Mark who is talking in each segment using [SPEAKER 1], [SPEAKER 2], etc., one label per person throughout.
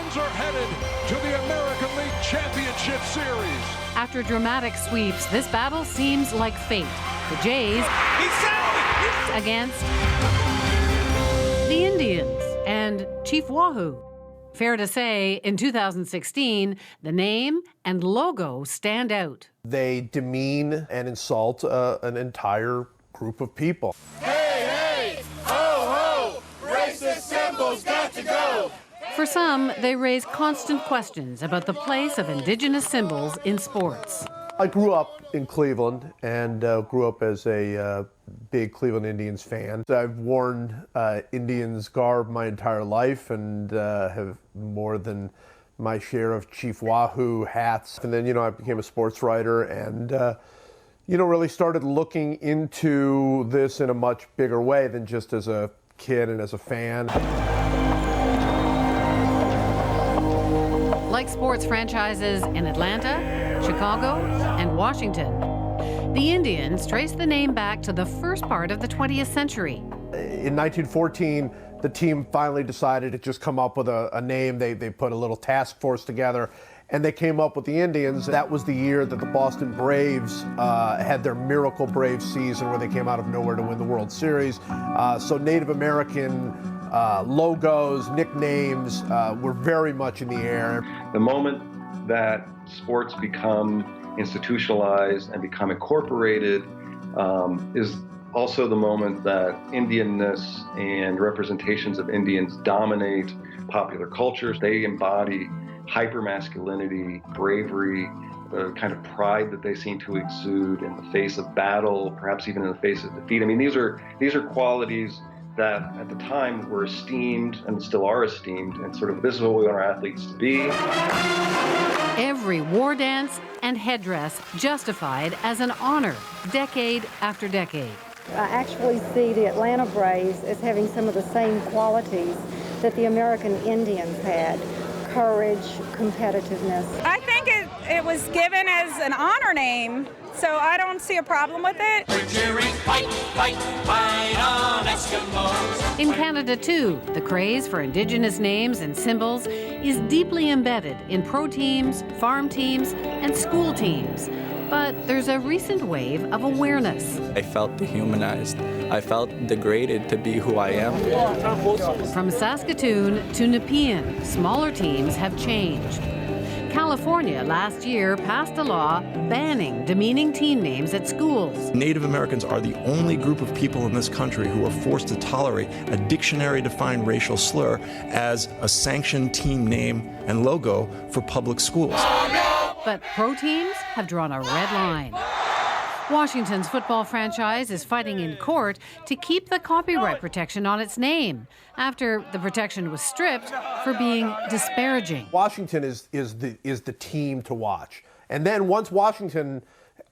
[SPEAKER 1] Indians are headed to the American League Championship Series.
[SPEAKER 2] After dramatic sweeps, this battle seems like fate. The Jays against the Indians and Chief Wahoo. Fair to say, in 2016, the name and logo stand out.
[SPEAKER 3] They demean and insult an entire group of people.
[SPEAKER 4] Hey, hey, ho, ho, racist symbols got to go.
[SPEAKER 2] For some, they raise constant questions about the place of Indigenous symbols in sports.
[SPEAKER 3] I grew up in Cleveland and grew up as a big Cleveland Indians fan. I've worn Indians garb my entire life and have more than my share of Chief Wahoo hats. And then, I became a sports writer and, really started looking into this in a much bigger way than just as a kid and as a fan.
[SPEAKER 2] Like sports franchises in Atlanta, Chicago, and Washington, the Indians trace the name back to the first part of the 20th century.
[SPEAKER 3] In 1914, the team finally decided to just come up with a name. They put a little task force together, and they came up with the Indians. That was the year that the Boston Braves had their Miracle Brave season where they came out of nowhere to win the World Series. So Native American logos, nicknames were very much in the air.
[SPEAKER 5] The moment that sports become institutionalized and become incorporated is also the moment that Indianness and representations of Indians dominate popular cultures. They embody hypermasculinity, bravery, the kind of pride that they seem to exude in the face of battle, perhaps even in the face of defeat. I mean, these are qualities that at the time were esteemed and still are esteemed, and sort of this is what we want our athletes to be.
[SPEAKER 2] Every war dance and headdress justified as an honor, decade after decade.
[SPEAKER 6] I actually see the Atlanta Braves as having some of the same qualities that the American Indians had: courage, competitiveness.
[SPEAKER 7] I think it was given as an honor name, so I don't see a problem with it.
[SPEAKER 4] We're cheering, fight, fight, fight on Eskimos.
[SPEAKER 2] In Canada, too, the craze for Indigenous names and symbols is deeply embedded in pro teams, farm teams, and school teams. But there's a recent wave of awareness.
[SPEAKER 8] I felt dehumanized. I felt degraded to be who I am.
[SPEAKER 2] From Saskatoon to Nepean, smaller teams have changed. California last year passed a law banning demeaning team names at schools.
[SPEAKER 9] Native Americans are the only group of people in this country who are forced to tolerate a dictionary-defined racial slur as a sanctioned team name and logo for public schools.
[SPEAKER 2] But pro teams have drawn a red line. Washington's football franchise is fighting in court to keep the copyright protection on its name after the protection was stripped for being disparaging.
[SPEAKER 3] Washington is the team to watch. And then once Washington,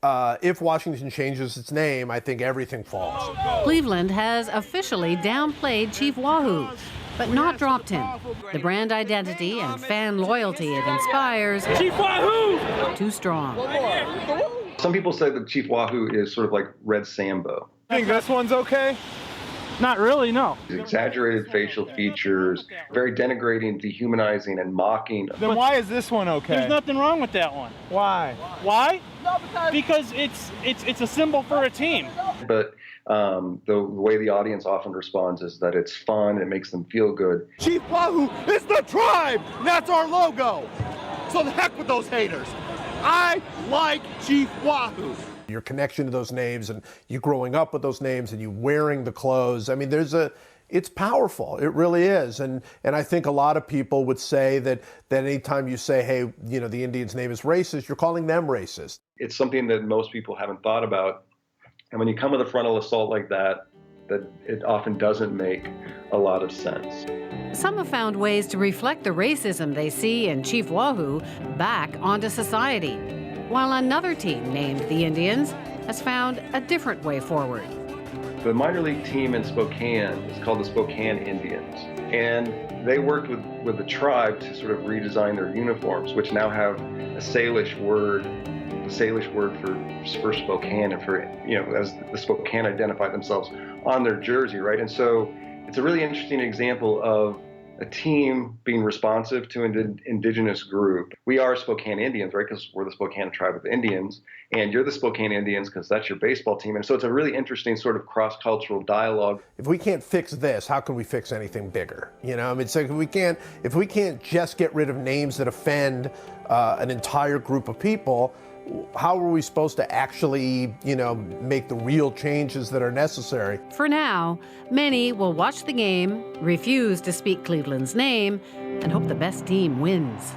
[SPEAKER 3] if Washington changes its name, I think everything falls.
[SPEAKER 2] Cleveland has officially downplayed Chief Wahoo, but not dropped him. The brand identity and fan loyalty it inspires,
[SPEAKER 4] Chief Wahoo!
[SPEAKER 2] Too strong.
[SPEAKER 5] Some people say that Chief Wahoo is sort of like Red Sambo.
[SPEAKER 10] Think this one's okay? Not really, no.
[SPEAKER 5] Exaggerated facial features, very denigrating, dehumanizing, and mocking.
[SPEAKER 10] Then why is this one okay?
[SPEAKER 11] There's nothing wrong with that one.
[SPEAKER 10] Why?
[SPEAKER 11] Why? Because it's a symbol for a team.
[SPEAKER 5] But the way the audience often responds is that it's fun, it makes them feel good.
[SPEAKER 10] Chief Wahoo is the tribe! That's our logo! So the heck with those haters. I like Chief Wahoo.
[SPEAKER 3] Your connection to those names and you growing up with those names and you wearing the clothes. I mean, it's powerful. It really is. And I think a lot of people would say that anytime you say, hey, the Indian's name is racist, you're calling them racist.
[SPEAKER 5] It's something that most people haven't thought about. And when you come with a frontal assault like that it often doesn't make a lot of sense.
[SPEAKER 2] Some have found ways to reflect the racism they see in Chief Wahoo back onto society, while another team named the Indians has found a different way forward.
[SPEAKER 5] The minor league team in Spokane is called the Spokane Indians, and they worked with the tribe to sort of redesign their uniforms, which now have a Salish word for Spokane and for, as the Spokane identify themselves on their jersey, right? And so it's a really interesting example of a team being responsive to an indigenous group. We are Spokane Indians, right? Because we're the Spokane tribe of Indians, and you're the Spokane Indians because that's your baseball team. And so it's a really interesting sort of cross-cultural dialogue.
[SPEAKER 3] If we can't fix this, how can we fix anything bigger? You know, I mean, it's like if we can't just get rid of names that offend an entire group of people, how are we supposed to actually, you know, make the real changes that are necessary?
[SPEAKER 2] For now, many will watch the game, refuse to speak Cleveland's name, and hope the best team wins.